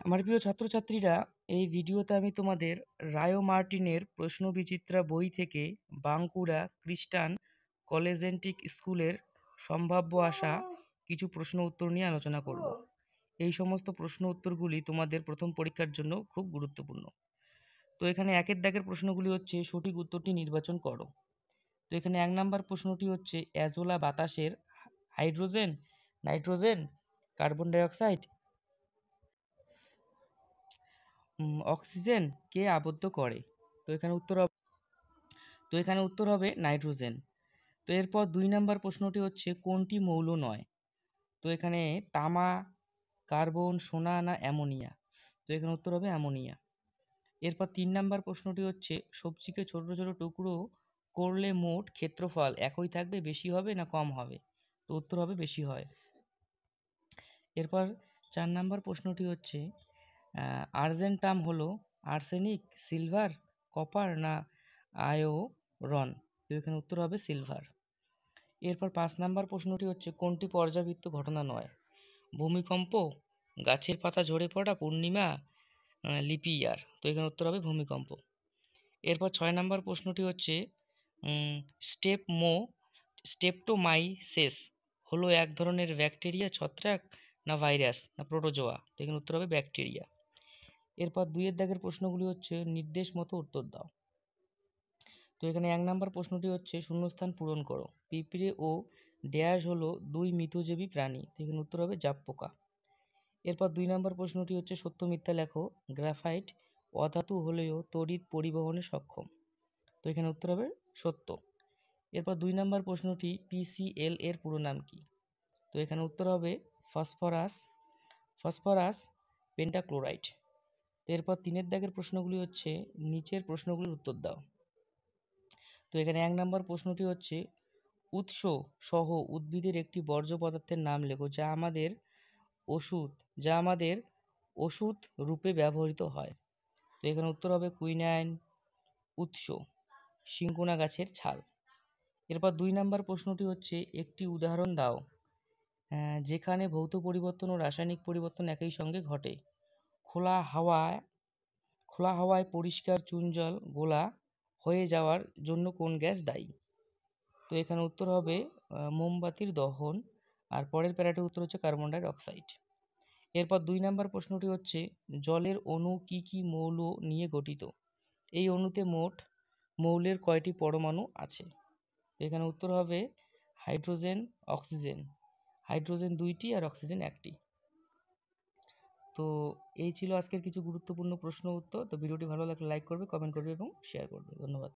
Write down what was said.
আমার প্রিয় ছাত্রছাত্রীরা, এই ভিডিওতে আমি তোমাদের রায়ো মার্টিনের প্রশ্নবিচিত্রা বই থেকে বাঁকুড়া খ্রিস্টান কলেজেন্টিক স্কুলের সম্ভাব্য আসা কিছু প্রশ্ন উত্তর নিয়ে আলোচনা করব। এই সমস্ত প্রশ্ন উত্তরগুলি তোমাদের প্রথম পরীক্ষার জন্য খুব গুরুত্বপূর্ণ। তো এখানে একের দাগের প্রশ্নগুলি হচ্ছে, সঠিক উত্তরটি নির্বাচন করো। তো এখানে 1 নাম্বার প্রশ্নটি হচ্ছে, অ্যাজোলা বাতাসের hydrogen, nitrogen, carbon dioxide, oxygen কে আবদ্ধ করে? তো এখানে উত্তর হবে নাইট্রোজেন। তো এরপর 2 নাম্বার প্রশ্নটি হচ্ছে, কোনটি মৌল নয়? তো এখানে তামা, কার্বন, সোনা না অ্যামোনিয়া? তো এখানে উত্তর হবে অ্যামোনিয়া। এরপর 3 নাম্বার প্রশ্নটি হচ্ছে, সবজিকে ছোট ছোট টুকরো করলে মোট ক্ষেত্রফল একই থাকবে, বেশি হবে না কম হবে? তো উত্তর হবে বেশি হয়। এরপর 4 নাম্বার প্রশ্নটি হচ্ছে, আর্জেন্টাম হলো আর্সেনিক, সিলভার, কপার না আয়রন? তো এখানে উত্তর হবে সিলভার। এরপর 5 নাম্বার প্রশ্নটি হচ্ছে, কোনটি পর্যাবৃত্ত ঘটনা নয়? ভূমিকম্প, গাছের পাতা ঝরে পড়া, পূর্ণিমা, লিপ ইয়ার? তো এখানে উত্তর হবে ভূমিকম্প। এরপর 6 নাম্বার প্রশ্নটি হচ্ছে, স্টেপটোমাইসিস হলো এক ধরনের ব্যাকটেরিয়া, ছত্রাক না ভাইরাস না প্রোটোজোয়া? তো এখানে উত্তর হবে ব্যাকটেরিয়া। এরপর 2 এর দাগের প্রশ্নগুলি হচ্ছে, নির্দেশ মতো উত্তর দাও। তো এখানে 1 নাম্বার প্রশ্নটি হচ্ছে, শূন্যস্থান পূরণ করো। পিঁপড়ে ও ড্যাশ হলো 2 মিথজীবী প্রাণী? তো এখানে উত্তর হবে জাপ পোকা। এরপর 2 নাম্বার প্রশ্নটি হচ্ছে, সত্য মিথ্যা লেখো। গ্রাফাইট অধাতু হলেও তড়িৎ পরিবহনে সক্ষম? তো এখানে উত্তর হবে সত্য। এরপর 2 নাম্বার প্রশ্নটি, PCl এর পুরো নাম কি? তো এখানে উত্তর হবে ফসফরাস পেন্টাক্লোরাইড। এরপর 3 এর দাগের প্রশ্নগুলি হচ্ছে, নিচের প্রশ্নগুলির উত্তর দাও। তো এখানে 1 নাম্বার প্রশ্নটি হচ্ছে, উৎস সহ উদ্ভিদের একটি বর্জ্য পদার্থের নাম লেখো যা আমাদের ওষুধ রূপে ব্যবহৃত হয়? তো এখানে উত্তর হবে কুইনাইন। উৎস সিনকোনা গাছের ছাল। এরপর 2 নাম্বার প্রশ্নটি হচ্ছে, একটি উদাহরণ দাও যেখানে ভৌত পরিবর্তন ও রাসায়নিক পরিবর্তন একই সঙ্গে ঘটে? খোলা হাওয়ায় খোলা হাওয়ায় পরিষ্কার চুন জল গোলা হয়ে যাওয়ার জন্য কোন গ্যাস দায়ী? তো এখানে উত্তর হবে মোমবাতির দহন। আর পরের প্যারাটির উত্তর হচ্ছে কার্বন ডাই অক্সাইড। এরপর 2 নাম্বার প্রশ্নটি হচ্ছে, জলের অণু কি কি মৌল নিয়ে গঠিত? এই অণুতে মোট মৌলের কয়টি পরমাণু আছে? এখানে উত্তর হবে হাইড্রোজেন, অক্সিজেন। হাইড্রোজেন 2টি আর অক্সিজেন 1টি। তো এই ছিল আজকের কিছু গুরুত্বপূর্ণ প্রশ্ন উত্তর। তো ভিডিওটি ভালো লাগলে লাইক করবে, কমেন্ট করবে এবং শেয়ার করবে। ধন্যবাদ।